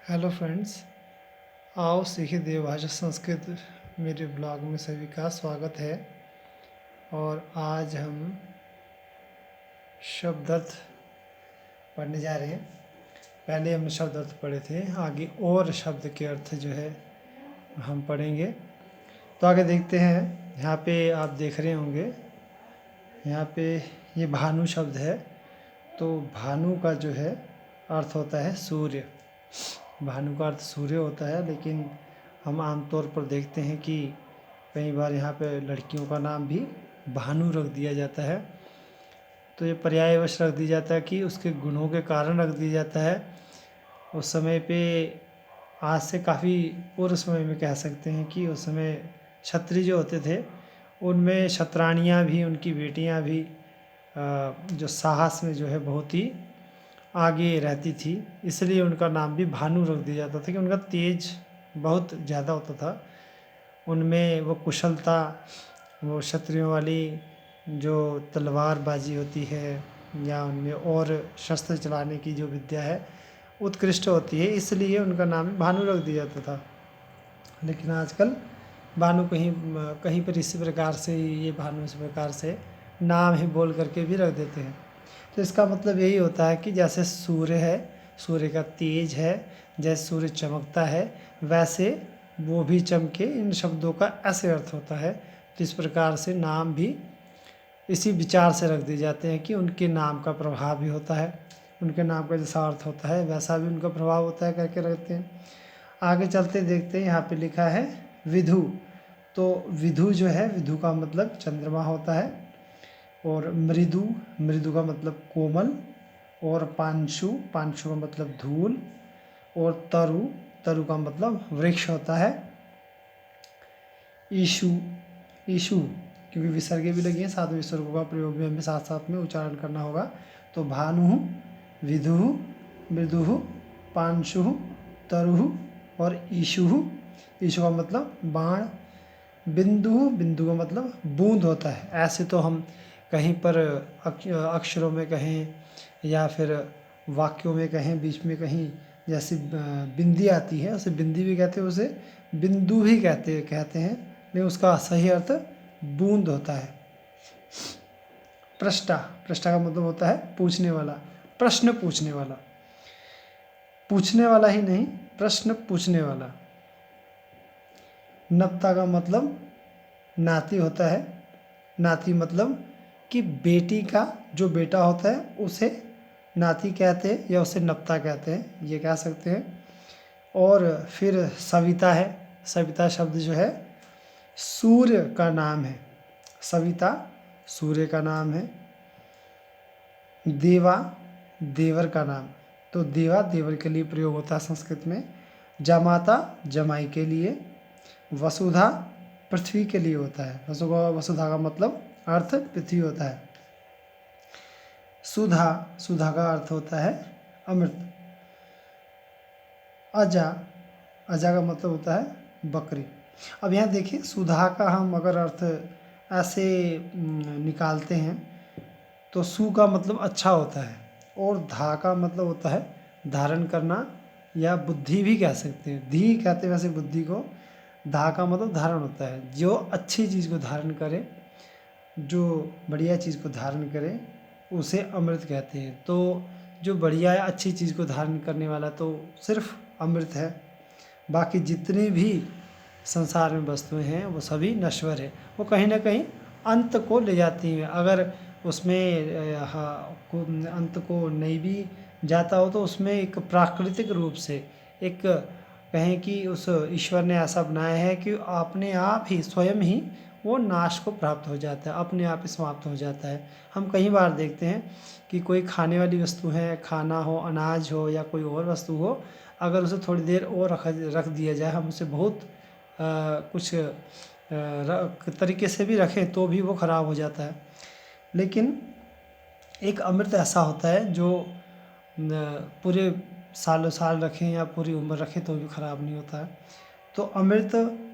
Hello friends, आओ सीखे देवभाषा संस्कृत मेरे ब्लॉग में सभी का स्वागत है। और आज हम शब्दार्थ पढ़ने जा रहे हैं। पहले हमने शब्दार्थ पढ़े थे, आगे और शब्द के अर्थ जो है हम पढ़ेंगे। तो आगे देखते हैं। यहाँ पे आप देख रहे होंगे, यहाँ पे ये भानु शब्द है। तो भानु का जो है अर्थ होता है सूर्य। भानु का अर्थ सूर्य होता है, लेकिन हम आमतौर पर देखते हैं कि कई बार यहाँ पे लड़कियों का नाम भी भानु रख दिया जाता है। तो ये पर्यायवश रख दिया जाता है कि उसके गुणों के कारण रख दिया जाता है। उस समय पे आज से काफ़ी पूर्व समय में कह सकते हैं कि उस समय क्षत्रिय जो होते थे, उनमें क्षत्राणियाँ भी, उनकी बेटियाँ भी जो साहस में जो है बहुत ही आगे रहती थी, इसलिए उनका नाम भी भानु रख दिया जाता था कि उनका तेज बहुत ज़्यादा होता था। उनमें वो कुशलता, वो क्षत्रियों वाली जो तलवारबाजी होती है या उनमें और शस्त्र चलाने की जो विद्या है उत्कृष्ट होती है, इसलिए उनका नाम भानु रख दिया जाता था। लेकिन आजकल भानु कहीं कहीं पर इसी प्रकार से, ये भानु इस प्रकार से नाम ही बोल करके भी रख देते हैं। तो इसका मतलब यही होता है कि जैसे सूर्य है, सूर्य का तेज है, जैसे सूर्य चमकता है वैसे वो भी चमके, इन शब्दों का ऐसे अर्थ होता है। तो इस प्रकार से नाम भी इसी विचार से रख दिए जाते हैं कि उनके नाम का प्रभाव भी होता है, उनके नाम का जैसा अर्थ होता है वैसा भी उनका प्रभाव होता है करके रखते हैं। आगे चलते देखते हैं, यहाँ पे लिखा है विधु। तो विधु जो है, विधु का मतलब चंद्रमा होता है। और मृदु, मृदु का मतलब कोमल। और पांशु, पांशु का मतलब धूल। और तरु, तरु का मतलब वृक्ष होता है। ईशु, ईशु क्योंकि विसर्ग भी लगी है, सात विसर्गों का प्रयोग भी हमें साथ साथ में उच्चारण करना होगा। तो भानु, विधु, मृदु, पांशु, तरु और ईशु। ईशु का मतलब बाण। बिंदु, बिंदु का मतलब बूंद होता है। ऐसे तो हम कहीं पर अक्षरों में कहें या फिर वाक्यों में कहें, बीच में कहीं जैसे बिंदी आती है, उसे बिंदी भी कहते हैं, उसे बिंदु भी कहते हैं, लेकिन उसका सही अर्थ बूंद होता है। पृष्ठा, पृष्ठा का मतलब होता है पूछने वाला, प्रश्न पूछने वाला। पूछने वाला ही नहीं, प्रश्न पूछने वाला। नप्ता का मतलब नाती होता है। नाती मतलब कि बेटी का जो बेटा होता है उसे नाती कहते हैं या उसे नप्ता कहते हैं, ये कह सकते हैं। और फिर सविता है। सविता शब्द जो है सूर्य का नाम है। सविता सूर्य का नाम है। देवा, देवर का नाम। तो देवा देवर के लिए प्रयोग होता है संस्कृत में। जमाता जमाई के लिए। वसुधा पृथ्वी के लिए होता है। वसुधा का मतलब अर्थ पृथ्वी होता है। सुधा, सुधा का अर्थ होता है अमृत। अजा, अजा का मतलब होता है बकरी। अब यहाँ देखिए, सुधा का हम अगर अर्थ ऐसे निकालते हैं तो सु का मतलब अच्छा होता है, और धा का मतलब होता है धारण करना या बुद्धि भी कह सकते हैं। धी कहते हैं वैसे बुद्धि को। धा का मतलब धारण होता है, जो अच्छी चीज़ को धारण करे, जो बढ़िया चीज़ को धारण करे उसे अमृत कहते हैं। तो जो बढ़िया या अच्छी चीज़ को धारण करने वाला तो सिर्फ अमृत है। बाकी जितनी भी संसार में वस्तुएं हैं वो सभी नश्वर है, वो कहीं ना कहीं अंत को ले जाती हैं। अगर उसमें अंत को नहीं भी जाता हो तो उसमें एक प्राकृतिक रूप से, एक कहें कि उस ईश्वर ने ऐसा बनाया है कि अपने आप ही स्वयं ही वो नाश को प्राप्त हो जाता है, अपने आप ही समाप्त हो जाता है। हम कई बार देखते हैं कि कोई खाने वाली वस्तु है, खाना हो, अनाज हो या कोई और वस्तु हो, अगर उसे थोड़ी देर और रख दिया जाए, हम उसे बहुत कुछ तरीके से भी रखें तो भी वो ख़राब हो जाता है। लेकिन एक अमृत ऐसा होता है जो पूरे सालों साल रखें या पूरी उम्र रखें तो भी ख़राब नहीं होता है। तो अमृत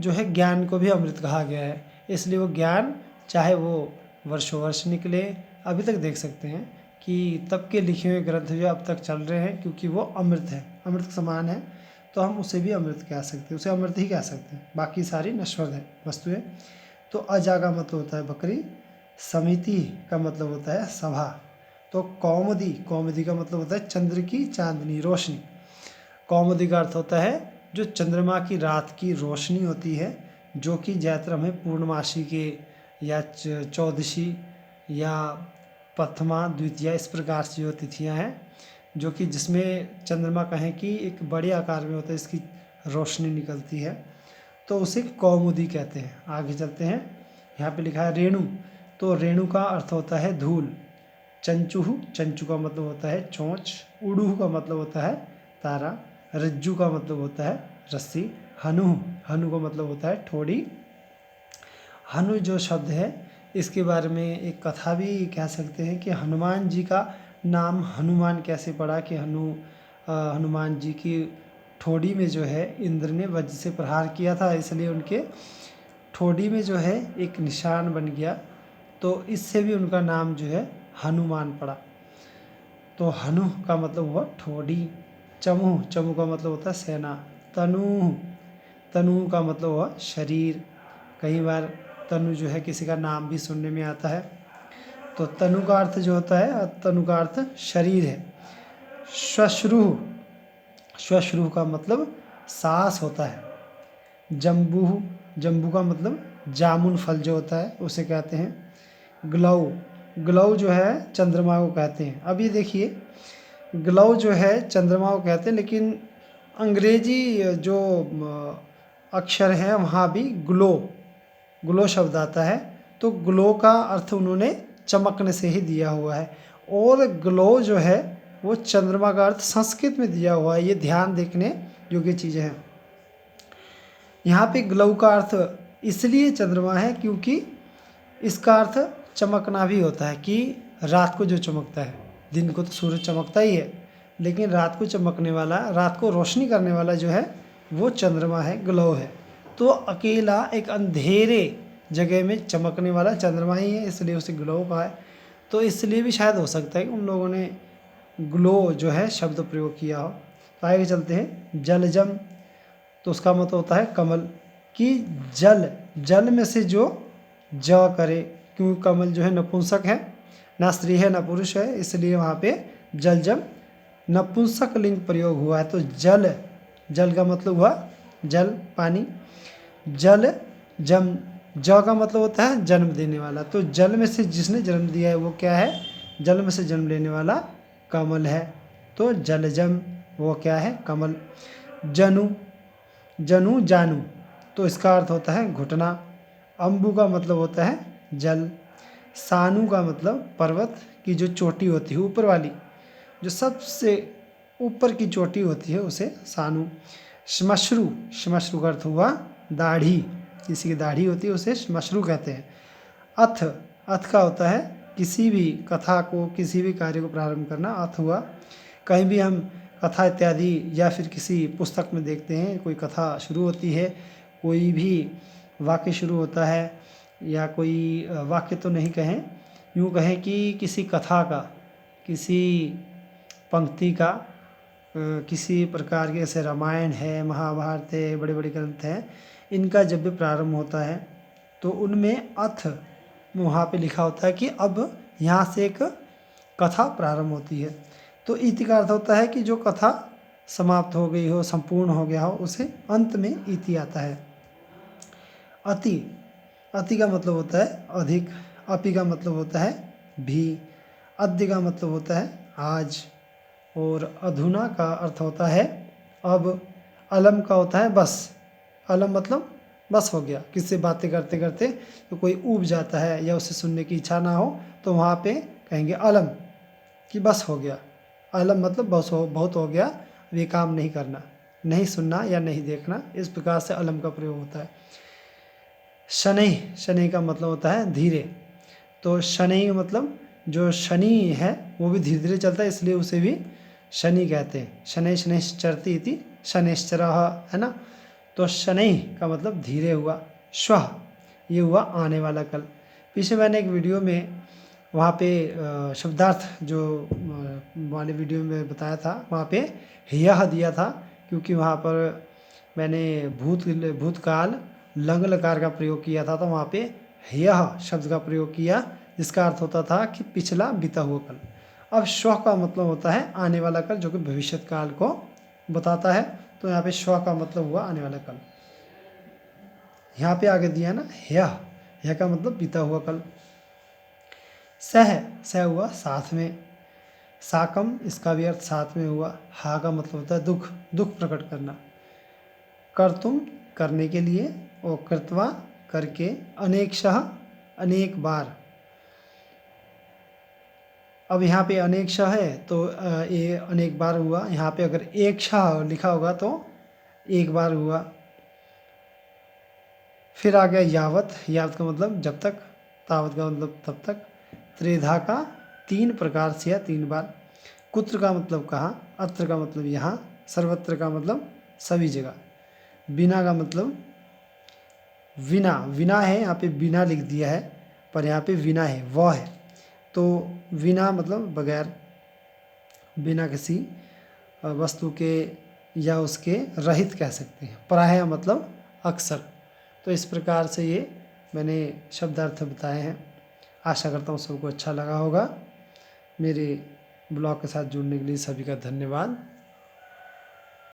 जो है, ज्ञान को भी अमृत कहा गया है, इसलिए वो ज्ञान चाहे वो वर्षों वर्ष निकले, अभी तक देख सकते हैं कि तब के लिखे हुए ग्रंथ जो अब तक चल रहे हैं, क्योंकि वो अमृत है, अमृत समान है। तो हम उसे भी अमृत कह सकते हैं, उसे अमृत ही कह सकते हैं, बाकी सारी नश्वर है वस्तुएं। तो अजा का मतलब होता है बकरी, समिति का मतलब होता है सभा। तो कौमुदी, कौमुदी का मतलब होता है चंद्र की चांदनी, रोशनी। कौमुदी का अर्थ होता है जो चंद्रमा की रात की रोशनी होती है, जो कि ज़्यादातर हमें पूर्णमासी के या चौदशी या प्रथमा द्वितीया इस प्रकार से जो तिथियाँ हैं, जो कि जिसमें चंद्रमा कहें कि एक बड़े आकार में होता है, इसकी रोशनी निकलती है, तो उसे कौमुदी कहते हैं। आगे चलते हैं, यहाँ पे लिखा है रेणु। तो रेणु का अर्थ होता है धूल। चंचुह, चंचु का मतलब होता है चोंच। उड़ूह का मतलब होता है तारा। रज्जु का मतलब होता है रस्सी। हनु, हनु का मतलब होता है ठोड़ी। हनु जो शब्द है इसके बारे में एक कथा भी कह सकते हैं कि हनुमान जी का नाम हनुमान कैसे पड़ा, कि हनुमान जी की ठोड़ी में जो है इंद्र ने वज्र से प्रहार किया था, इसलिए उनके ठोड़ी में जो है एक निशान बन गया, तो इससे भी उनका नाम जो है हनुमान पड़ा। तो हनु का मतलब हुआ ठोड़ी। चमू, चमू का मतलब होता है सेना। तनु, तनु का मतलब हुआ शरीर। कई बार तनु जो है किसी का नाम भी सुनने में आता है। तो तनु का अर्थ जो होता है, तनु का अर्थ शरीर है। श्वश्रु, श्वश्रु का मतलब सांस होता है। जम्बू, जम्बू का मतलब जामुन फल जो होता है उसे कहते हैं। ग्लौ, ग्लौ जो है चंद्रमा को कहते हैं। अब ये देखिए, ग्लौ जो है चंद्रमा को कहते हैं, लेकिन अंग्रेजी जो अक्षर है वहाँ भी ग्लो, ग्लो शब्द आता है। तो ग्लो का अर्थ उन्होंने चमकने से ही दिया हुआ है, और ग्लो जो है वो चंद्रमा का अर्थ संस्कृत में दिया हुआ है। ये ध्यान देखने योग्य चीज़ें हैं। यहाँ पे ग्लो का अर्थ इसलिए चंद्रमा है क्योंकि इसका अर्थ चमकना भी होता है, कि रात को जो चमकता है। दिन को तो सूरज चमकता ही है, लेकिन रात को चमकने वाला, रात को रोशनी करने वाला जो है वो चंद्रमा है, ग्लो है। तो अकेला एक अंधेरे जगह में चमकने वाला चंद्रमा ही है, इसलिए उसे ग्लो कहा है। तो इसलिए भी शायद हो सकता है कि उन लोगों ने ग्लो जो है शब्द प्रयोग किया हो। तो आगे चलते हैं, जलजम। तो उसका मतलब होता है कमल, कि जल, जल में से जो ज करे, क्योंकि कमल जो है नपुंसक है, ना स्त्री है ना पुरुष है, इसलिए वहाँ पे जलजम नपुंसक लिंग प्रयोग हुआ है। तो जल, जल का मतलब हुआ जल, पानी। जल जम, ज का मतलब होता है जन्म देने वाला। तो जल में से जिसने जन्म दिया है वो क्या है, जल में से जन्म लेने वाला कमल है। तो जलजम वो क्या है, कमल। जनु, जनु जानू, तो इसका अर्थ होता है घुटना। अम्बु का मतलब होता है जल। सानु का मतलब पर्वत की जो चोटी होती है ऊपर वाली, जो सबसे ऊपर की चोटी होती है उसे सानु। श्मश्रु, श्मश्रु का अर्थ हुआ दाढ़ी, किसी की दाढ़ी होती है उसे श्मश्रु कहते हैं। अथ, अथ का होता है किसी भी कथा को, किसी भी कार्य को प्रारंभ करना, अथ हुआ। कहीं भी हम कथा इत्यादि या फिर किसी पुस्तक में देखते हैं, कोई कथा शुरू होती है, कोई भी वाक्य शुरू होता है, या कोई वाक्य तो नहीं कहें, यूँ कहें कि किसी कथा का, किसी पंक्ति का, किसी प्रकार के, जैसे रामायण है, महाभारत है, बड़े बड़े ग्रंथ हैं, इनका जब भी प्रारंभ होता है तो उनमें अथ वहाँ पे लिखा होता है कि अब यहाँ से एक कथा प्रारंभ होती है। तो इति का अर्थ होता है कि जो कथा समाप्त हो गई हो, संपूर्ण हो गया हो, उसे अंत में इति आता है। अति, अति का मतलब होता है अधिक। अपि का मतलब होता है भी। अद्य का मतलब होता है आज। और अधुना का अर्थ होता है अब। अलम का होता है बस। अलम मतलब बस हो गया, किससे बातें करते करते तो कोई ऊब जाता है या उसे सुनने की इच्छा ना हो, तो वहाँ पे कहेंगे अलम, कि बस हो गया। अलम मतलब बस हो, बहुत हो गया, ये काम नहीं करना, नहीं सुनना या नहीं देखना, इस प्रकार से अलम का प्रयोग होता है। शनै, शनै का मतलब होता है धीरे। तो शनै का मतलब जो शनि है वो भी धीरे धीरे चलता है, इसलिए उसे भी शनि कहते हैं। शनै शनैश्चरति इति शनैश्चरः, है ना। तो शनै का मतलब धीरे हुआ। श्वः ये हुआ आने वाला कल। पीछे मैंने एक वीडियो में वहाँ पे शब्दार्थ जो वाले वीडियो में बताया था, वहाँ पे यह दिया था क्योंकि वहाँ पर मैंने भूतकाल लंग लकार का प्रयोग किया था, तो वहाँ पे यह शब्द का प्रयोग किया, जिसका अर्थ होता था कि पिछला बीता हुआ कल। अब श्व का मतलब होता है आने वाला कल, जो कि भविष्य काल को बताता है। तो यहाँ पे श्व का मतलब हुआ आने वाला कल। यहाँ पे आगे दिया ना यह का मतलब बीता हुआ कल। सह हुआ साथ में। साकम, इसका भी अर्थ साथ में हुआ। हा का मतलब होता है दुख, दुख प्रकट करना। कर्तुम, करने के लिए, और कृत्वा, करके, अनेकशः, अनेक बार। अब यहाँ पे अनेकशः है तो ये अनेक बार हुआ। यहाँ पे अगर एक शः लिखा होगा तो एक बार हुआ। फिर आ गया यावत। यावत का मतलब जब तक, तावत का मतलब तब तक। त्रिधा का 3 प्रकार से या 3 बार। कुत्र का मतलब कहाँ, अत्र का मतलब यहाँ, सर्वत्र का मतलब सभी जगह। बिना का मतलब विना, विना है यहाँ पे बिना लिख दिया है, पर यहाँ पे विना है, वह है। तो विना मतलब बगैर, बिना किसी वस्तु के या उसके रहित कह सकते हैं। प्रायः मतलब अक्सर। तो इस प्रकार से ये मैंने शब्दार्थ बताए हैं। आशा करता हूँ सबको अच्छा लगा होगा। मेरे ब्लॉग के साथ जुड़ने के लिए सभी का धन्यवाद।